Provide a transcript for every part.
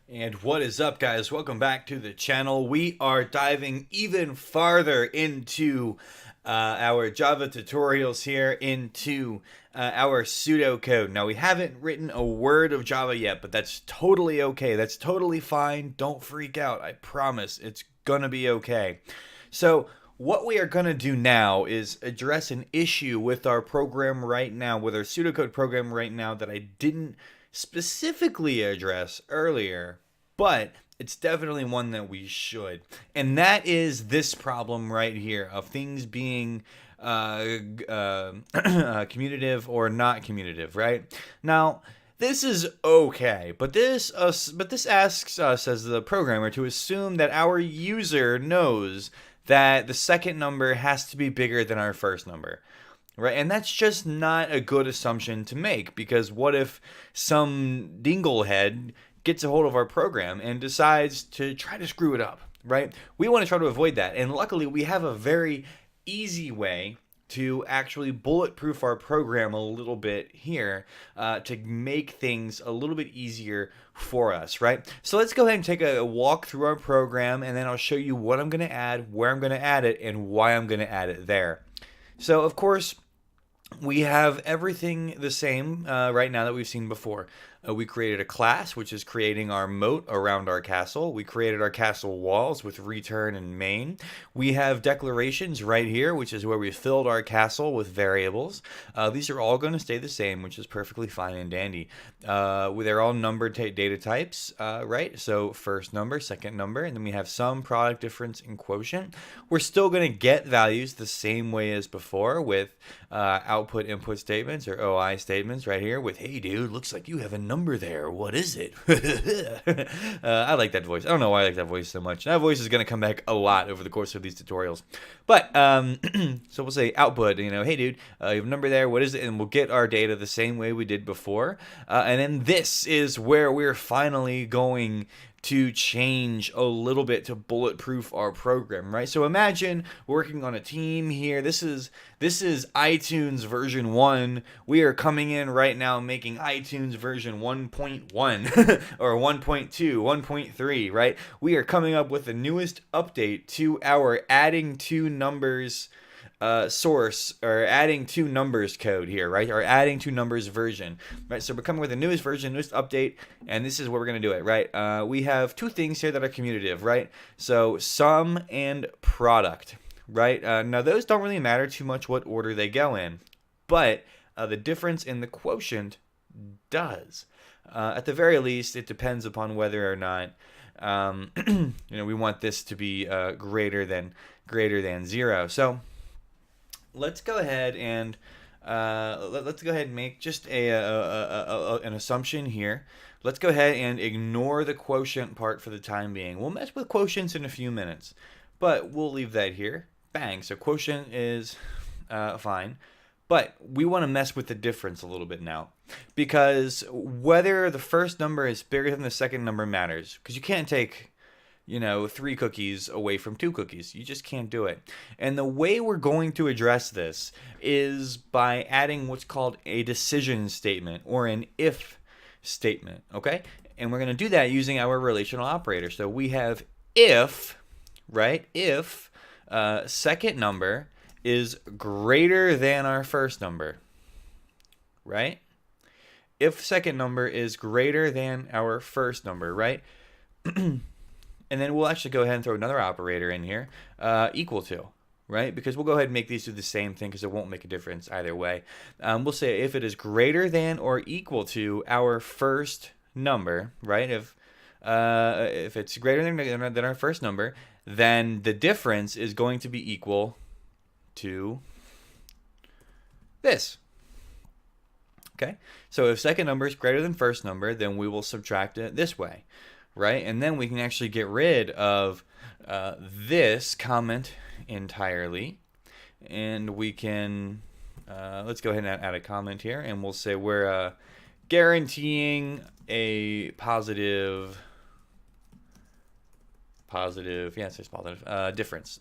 And what is up, guys? Welcome back to the channel. We are diving even farther into our Java tutorials here, into our pseudocode. Now, we haven't written a word of Java yet, but that's totally okay. That's totally fine. Don't freak out. I promise it's gonna be okay. So, what we are going to do now is address an issue with our program right now, with our pseudocode program right now, that I didn't specifically address earlier, but it's definitely one that we should. And that is this problem right here of things being commutative or not commutative, right? Now, this is okay, but this asks us as the programmer to assume that our user knows that the second number has to be bigger than our first number. Right, and that's just not a good assumption to make, because what if some dinglehead gets a hold of our program and decides to try to screw it up, right? We want to try to avoid that, and luckily we have a very easy way to actually bulletproof our program a little bit here to make things a little bit easier for us, right? So let's go ahead and take a walk through our program, and then I'll show you what I'm going to add, where I'm going to add it, and why I'm going to add it there. So, of course, we have everything the same right now that we've seen before. We created a class, which is creating our moat around our castle. We created our castle walls with return and main. We have declarations right here, which is where we filled our castle with variables. These are all going to stay the same, which is perfectly fine and dandy. They're all numbered data types, right? So first number, second number, and then we have sum, product, difference, and quotient. We're still going to get values the same way as before with output input statements, or OI statements right here with, hey dude, looks like you have a number there. What is it? I like that voice. I don't know why I like that voice so much. That voice is going to come back a lot over the course of these tutorials. But, so we'll say output, hey dude, you have a number there. What is it? And we'll get our data the same way we did before. And then this is where we're finally going to change a little bit to bulletproof our program, right? So imagine working on a team here. This is iTunes version 1. We are coming in right now making iTunes version 1.1 or 1.2, 1.3, right? We are coming up with the newest update to our adding two numbers source, or adding two numbers code here, right? Or adding two numbers version, right? So we're coming with the newest version, newest update, and this is where we're going to do it, right? We have two things here that are commutative, right? So sum and product, right? Now those don't really matter too much what order they go in, but the difference in the quotient does. At the very least, it depends upon whether or not we want this to be greater than 0. So let's go ahead and make just an assumption here. Let's go ahead and ignore the quotient part for the time being. We'll mess with quotients in a few minutes, but we'll leave that here. Bang. So quotient is fine, but we want to mess with the difference a little bit now, because whether the first number is bigger than the second number matters, because you can't take 3 cookies away from 2 cookies. You just can't do it. And the way we're going to address this is by adding what's called a decision statement, or an if statement, okay? And we're going to do that using our relational operator. So we have if, right? If second number is greater than our first number, right? If second number is greater than our first number, right? And then we'll actually go ahead and throw another operator in here, equal to, right? Because we'll go ahead and make these do the same thing, because it won't make a difference either way. We'll say if it is greater than or equal to our first number, right? If it's greater than our first number, then the difference is going to be equal to this. Okay? So if second number is greater than first number, then we will subtract it this way. Right? And then we can actually get rid of this comment entirely. And we can, let's go ahead and add a comment here. And we'll say we're guaranteeing a positive, yeah, it says positive, difference.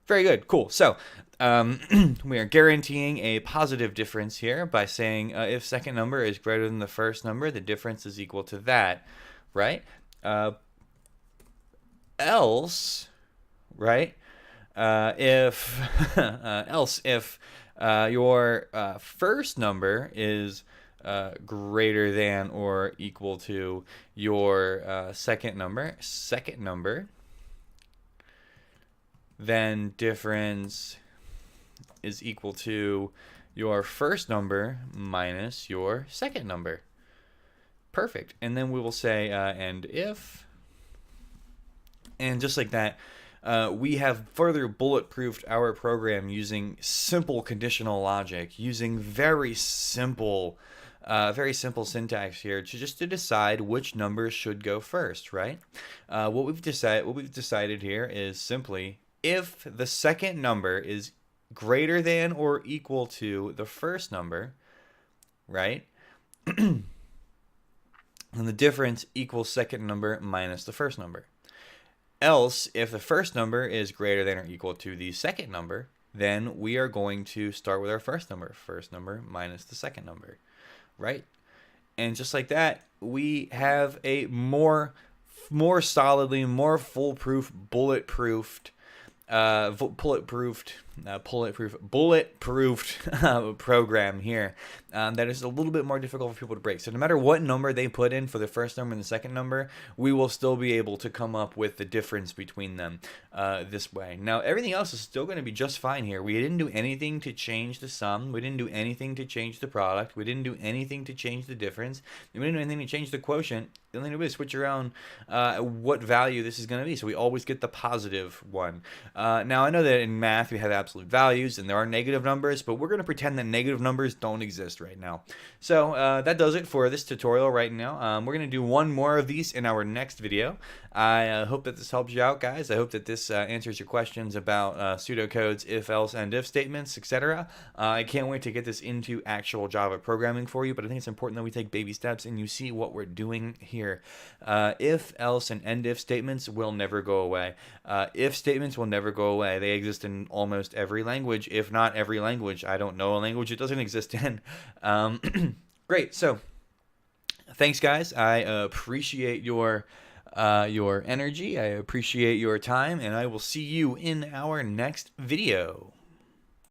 Very good. Cool. So we are guaranteeing a positive difference here by saying if second number is greater than the first number, the difference is equal to that, right? Else, right? If else if your first number is greater than or equal to your second number, then difference is equal to your first number minus your second number. Perfect. And then we will say and if, and just like that, we have further bulletproofed our program using simple conditional logic, using very simple syntax here to decide which numbers should go first, right? What we've decided here is simply if the second number is greater than or equal to the first number, right? And the difference equals second number minus the first number. Else, if the first number is greater than or equal to the second number, then we are going to start with our first number minus the second number, right? And just like that, we have a more solidly, more foolproof, bulletproofed program here that is a little bit more difficult for people to break. So no matter what number they put in for the first number and the second number, we will still be able to come up with the difference between them this way. Now everything else is still going to be just fine here. We didn't do anything to change the sum. We didn't do anything to change the product. We didn't do anything to change the difference. We didn't do anything to change the quotient. The only thing we do is switch around what value this is going to be. So we always get the positive one. Now I know that in math we have absolute values and there are negative numbers, but we're going to pretend that negative numbers don't exist right now. So that does it for this tutorial right now. We're going to do one more of these in our next video. I hope that this helps you out, guys. I hope that this answers your questions about pseudocodes, if, else, and if statements, etc. I can't wait to get this into actual Java programming for you, but I think it's important that we take baby steps and you see what we're doing here. If, else, and end if statements will never go away. If statements will never go away. They exist in almost every language, if not every language. I don't know a language it doesn't exist in. Great. So thanks, guys. I appreciate your energy. I appreciate your time, and I will see you in our next video.